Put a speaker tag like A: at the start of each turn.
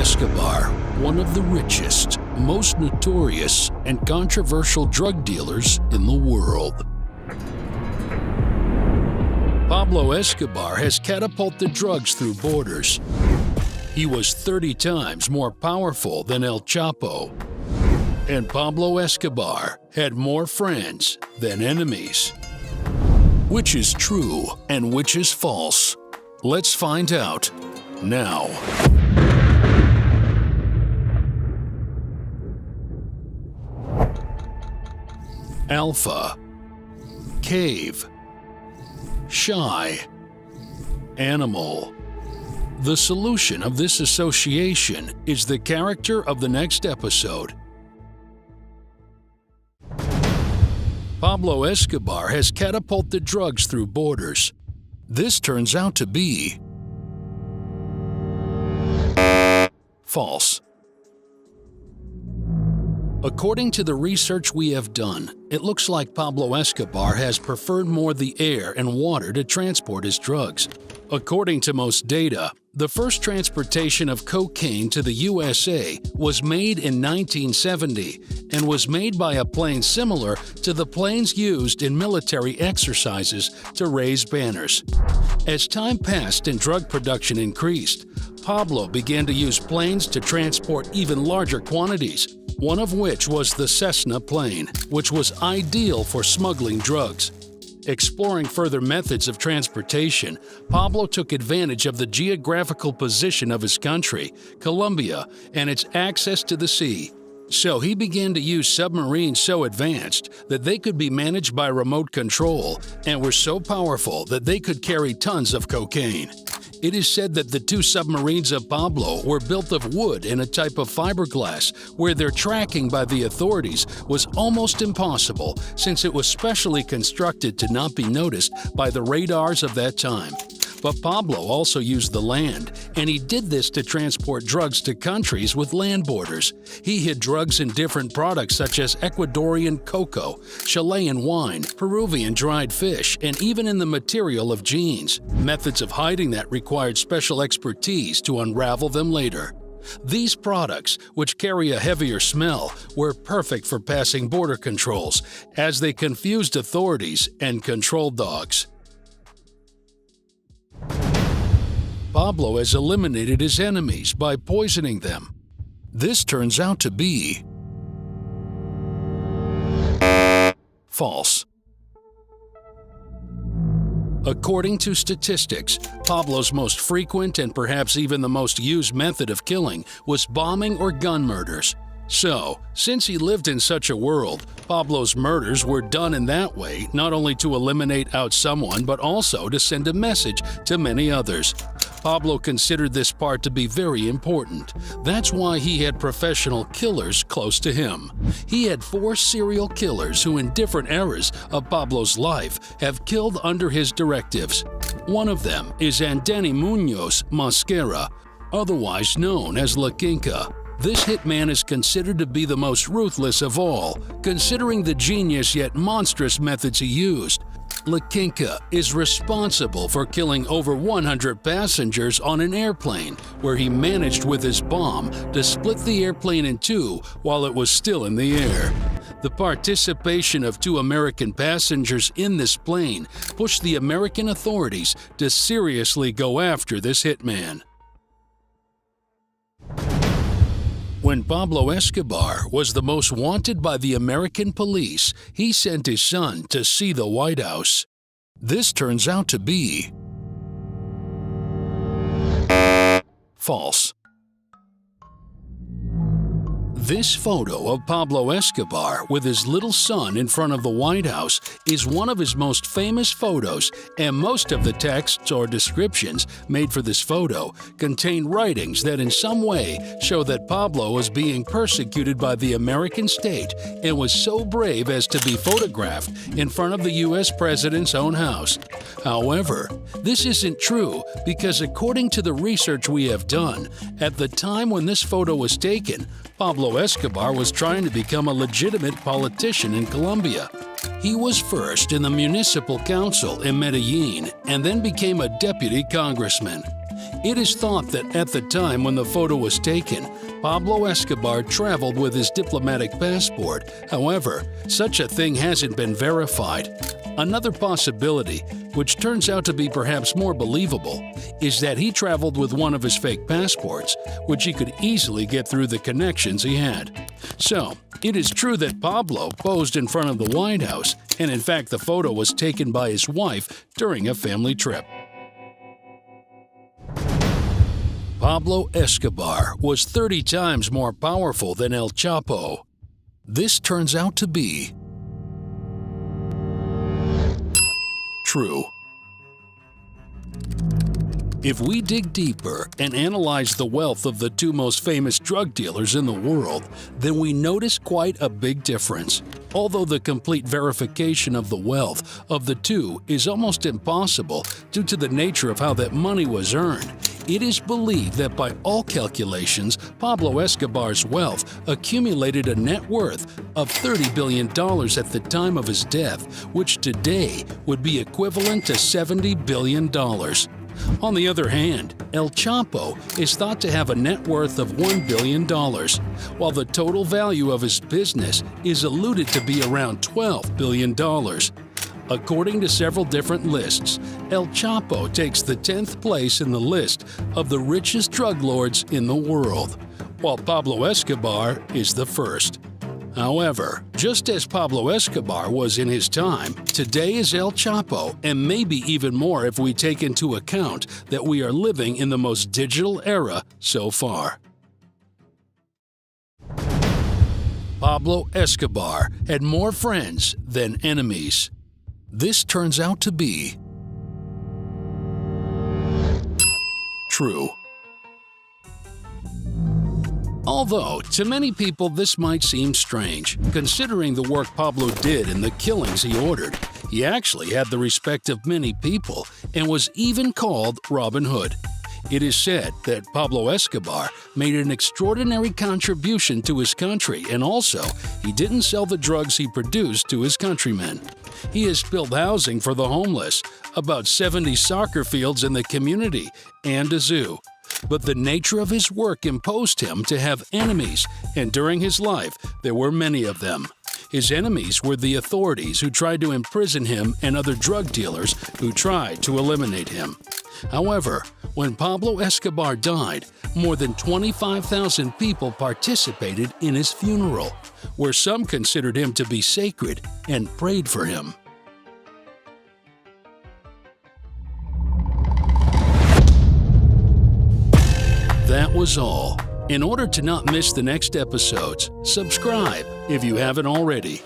A: Escobar, one of the richest, most notorious, and controversial drug dealers in the world. Pablo Escobar has catapulted drugs through borders. He was 30 times more powerful than El Chapo. And Pablo Escobar had more friends than enemies. Which is true and which is false? Let's find out now. Alpha, cave, shy, animal. The solution of this association is the character of the next episode. Pablo Escobar has catapulted drugs through borders. This turns out to be false. According to the research we have done, it looks like Pablo Escobar has preferred more the air and water to transport his drugs. According to most data, the first transportation of cocaine to the USA was made in 1970 and was made by a plane similar to the planes used in military exercises to raise banners. As time passed and drug production increased, Pablo began to use planes to transport even larger quantities, one of which was the Cessna plane, which was ideal for smuggling drugs. Exploring further methods of transportation, Pablo took advantage of the geographical position of his country, Colombia, and its access to the sea. So he began to use submarines so advanced that they could be managed by remote control and were so powerful that they could carry tons of cocaine. It is said that the two submarines of Pablo were built of wood and a type of fiberglass, where their tracking by the authorities was almost impossible since it was specially constructed to not be noticed by the radars of that time. But Pablo also used the land, and he did this to transport drugs to countries with land borders. He hid drugs in different products such as Ecuadorian cocoa, Chilean wine, Peruvian dried fish, and even in the material of jeans. Methods of hiding that required special expertise to unravel them later. These products, which carry a heavier smell, were perfect for passing border controls, as they confused authorities and control dogs. Pablo has eliminated his enemies by poisoning them. This turns out to be false. According to statistics, Pablo's most frequent and perhaps even the most used method of killing was bombing or gun murders. So, since he lived in such a world, Pablo's murders were done in that way not only to eliminate out someone but also to send a message to many others. Pablo considered this part to be very important. That's why he had professional killers close to him. He had 4 serial killers who in different eras of Pablo's life have killed under his directives. One of them is Andeni Munoz Mosquera, otherwise known as La Quinca. This hitman is considered to be the most ruthless of all, considering the genius yet monstrous methods he used. La Quinca is responsible for killing over 100 passengers on an airplane, where he managed with his bomb to split the airplane in two while it was still in the air. The participation of 2 American passengers in this plane pushed the American authorities to seriously go after this hitman. When Pablo Escobar was the most wanted by the American police, he sent his son to see the White House. This turns out to be false. This photo of Pablo Escobar with his little son in front of the White House is one of his most famous photos, and most of the texts or descriptions made for this photo contain writings that in some way show that Pablo was being persecuted by the American state and was so brave as to be photographed in front of the U.S. president's own house. However, this isn't true because according to the research we have done, at the time when this photo was taken, Pablo Escobar was trying to become a legitimate politician in Colombia. He was first in the municipal council in Medellin and then became a deputy congressman. It is thought that at the time when the photo was taken, Pablo Escobar traveled with his diplomatic passport. However, such a thing hasn't been verified. Another possibility, which turns out to be perhaps more believable, is that he traveled with one of his fake passports, which he could easily get through the connections he had. So, it is true that Pablo posed in front of the White House, and in fact the photo was taken by his wife during a family trip. Pablo Escobar was 30 times more powerful than El Chapo. This turns out to be true. If we dig deeper and analyze the wealth of the two most famous drug dealers in the world, then we notice quite a big difference. Although the complete verification of the wealth of the two is almost impossible due to the nature of how that money was earned, it is believed that by all calculations, Pablo Escobar's wealth accumulated a net worth of $30 billion at the time of his death, which today would be equivalent to $70 billion. On the other hand, El Chapo is thought to have a net worth of $1 billion, while the total value of his business is alluded to be around $12 billion. According to several different lists, El Chapo takes the 10th place in the list of the richest drug lords in the world, while Pablo Escobar is the first. However, just as Pablo Escobar was in his time, today is El Chapo, and maybe even more if we take into account that we are living in the most digital era so far. Pablo Escobar had more friends than enemies. This turns out to be true. Although, to many people this might seem strange, considering the work Pablo did and the killings he ordered. He actually had the respect of many people and was even called Robin Hood. It is said that Pablo Escobar made an extraordinary contribution to his country, and also, he didn't sell the drugs he produced to his countrymen. He has built housing for the homeless, about 70 soccer fields in the community, and a zoo. But the nature of his work imposed him to have enemies, and during his life there were many of them. His enemies were the authorities who tried to imprison him and other drug dealers who tried to eliminate him. However, when Pablo Escobar died, more than 25,000 people participated in his funeral, where some considered him to be sacred and prayed for him. That was all. In order to not miss the next episodes, subscribe if you haven't already.